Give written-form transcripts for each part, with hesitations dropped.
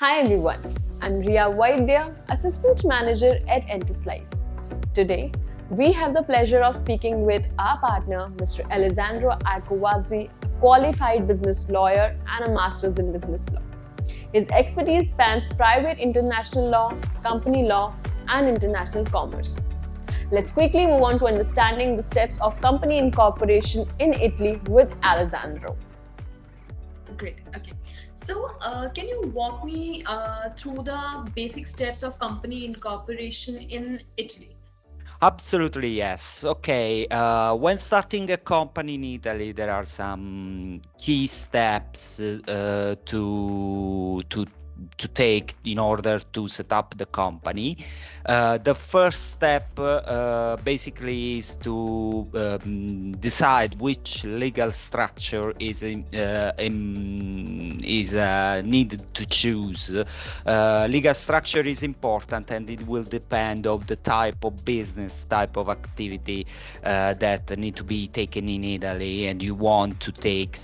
Hi everyone, I'm Ria Vaidya, Assistant Manager at Enterslice. Today, we have the pleasure of speaking with our partner, Mr. Alessandro Arcovazzi, a qualified business lawyer and a master's in business law. His expertise spans private international law, company law, and international commerce. Let's quickly move on to understanding the steps of company incorporation in Italy with Alessandro. Great. Okay. So, can you walk me through the basic steps of company incorporation in Italy? Absolutely, yes. Okay. When starting a company in Italy, there are some key steps to take in order to set up the company. The first step basically is to decide which legal structure is needed to choose. Legal structure is important, and it will depend of the type of business, type of activity that need to be taken in Italy, and you want to take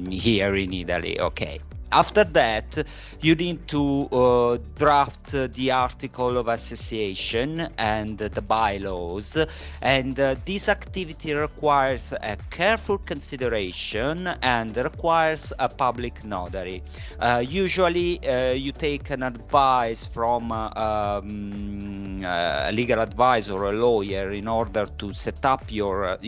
here in Italy. Okay. After that, you need to draft the article of association and the bylaws, and this activity requires a careful consideration and requires a public notary. Usually, you take an advice from a legal advisor or a lawyer in order to set up your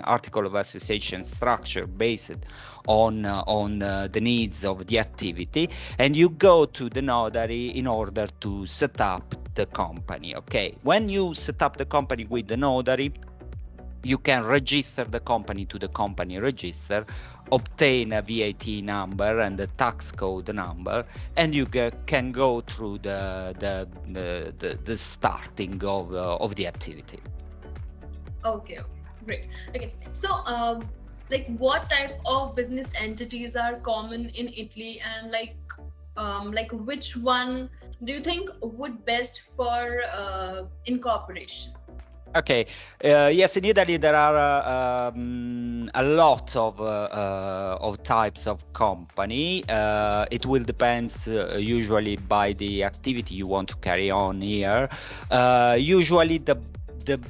article of association structure based on the needs of the activity, and you go to the notary in order to set up the company. Okay, when you set up the company with the notary, you can register the company to the company register, obtain a VAT number and the tax code number, and you can go through the starting of the activity. Okay. Okay. Great. Okay. So, like, what type of business entities are common in Italy, and like which one do you think would best for incorporation? Okay. Yes, in Italy there are a lot of types of company. It will depend usually by the activity you want to carry on here. Usually the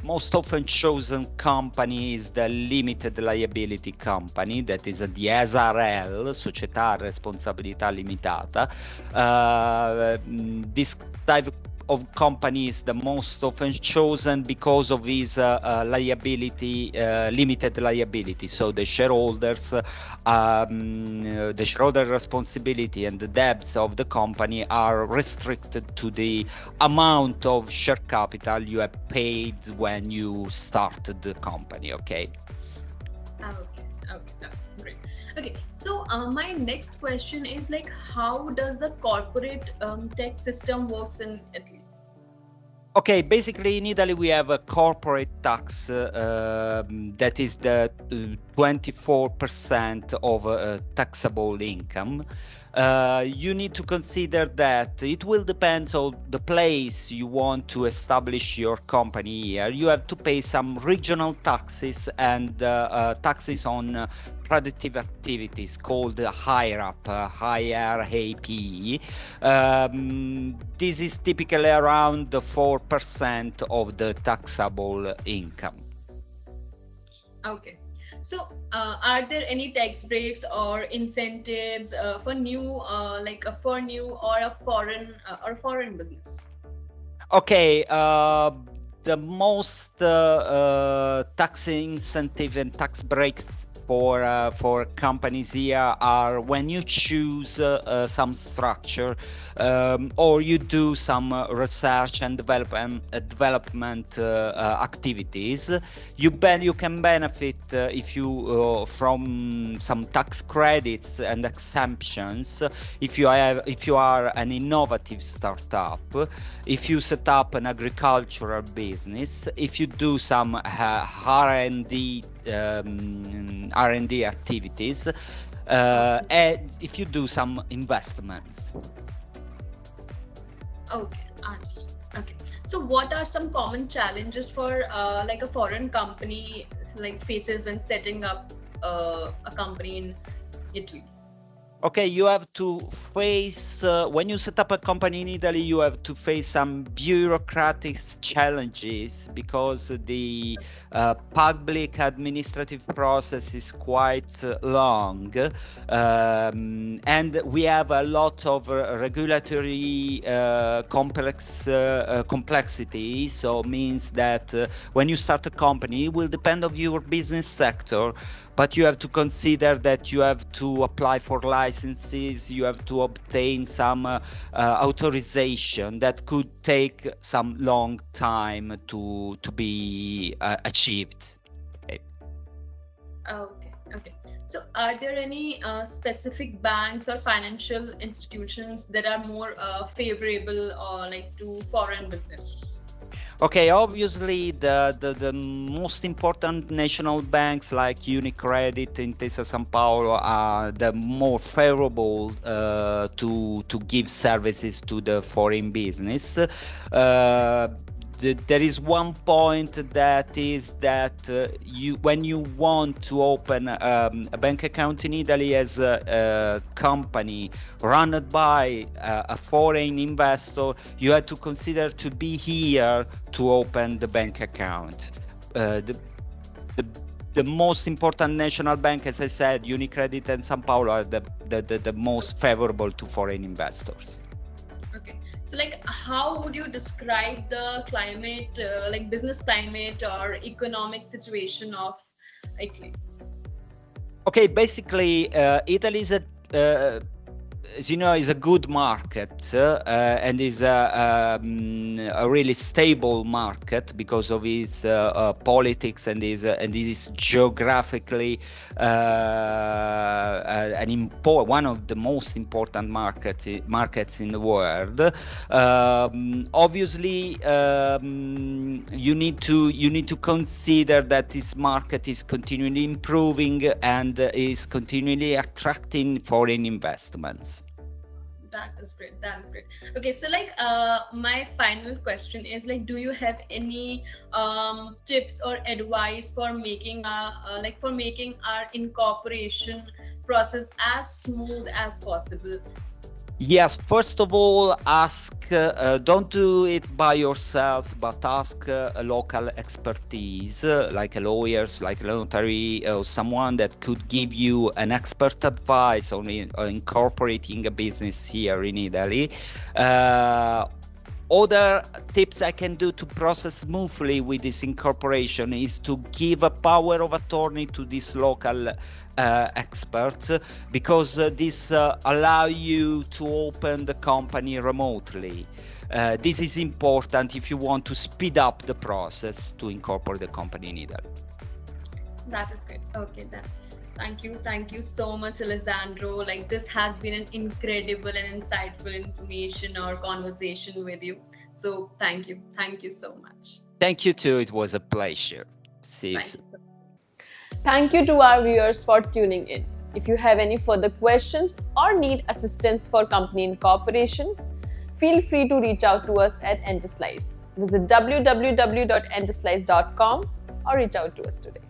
most often chosen company is the limited liability company, that is the SRL, Società Responsabilità Limitata. This type of company is the most often chosen because of his liability, limited liability. So the shareholder responsibility and the debts of the company are restricted to the amount of share capital you have paid when you started the company. Okay. Okay. Okay. Great. Okay. So, my next question is like, how does the corporate tax system works in Italy? Okay, basically in Italy we have a corporate tax that is the 24% of taxable income. You need to consider that it will depend on the place you want to establish your company here. You have to pay some regional taxes and taxes on productive activities called HIRAP, HIRAP. This is typically around the 4% of the taxable income. Okay. So, are there any tax breaks or incentives for new, for new or a foreign business? Okay, the most tax incentive and tax breaks for companies here are when you choose some structure or you do some research and development activities. You can benefit if you from some tax credits and exemptions if you are an innovative startup, if you set up an agricultural business, if you do some R&D activities, and if you do some investments. Okay, understood. Okay. So, what are some common challenges for like a foreign company like faces when setting up a company in Italy? Okay, you have to face, when you set up a company in Italy, you have to face some bureaucratic challenges because the public administrative process is quite long. And we have a lot of regulatory complexity. So means that when you start a company, it will depend on your business sector, but you have to consider that you have to apply for licenses, you have to obtain some authorization that could take some long time to be achieved. Okay. Okay. So, are there any specific banks or financial institutions that are more favorable or like to foreign business? Okay, obviously the most important national banks like Unicredit, Intesa San Paolo are the more favorable to give services to the foreign business. There is one point that is that when you want to open a bank account in Italy as a company run by a foreign investor, you have to consider to be here to open the bank account. The most important national bank, as I said, Unicredit and San Paolo are the most favorable to foreign investors. Okay. So, like, how would you describe the climate, like business climate or economic situation of Italy? Okay, basically, Italy is as you know, is a good market and is a really stable market because of its politics and is geographically one of the most important markets in the world. Obviously, you need to consider that this market is continually improving and is continually attracting foreign investments. That is great. That is great. Okay, so like my final question is like, do you have any tips or advice for making our incorporation process as smooth as possible? Yes, first of all, ask, don't do it by yourself, but ask a local expertise, like a lawyers, like a notary, or someone that could give you an expert advice on incorporating a business here in Italy. Other tips I can do to process smoothly with this incorporation is to give a power of attorney to this local experts, because this allow you to open the company remotely. This is important if you want to speed up the process to incorporate the company in Italy. That is great. Okay, then. Thank you so much, Alessandro. Like, this has been an incredible and insightful information or conversation with you. So thank you so much. Thank you too. It was a pleasure. See you Thank soon. you so much. Thank you to our viewers for tuning in. If you have any further questions or need assistance for company incorporation, feel free to reach out to us at Enterslice. Visit www.enterslice.com or reach out to us today.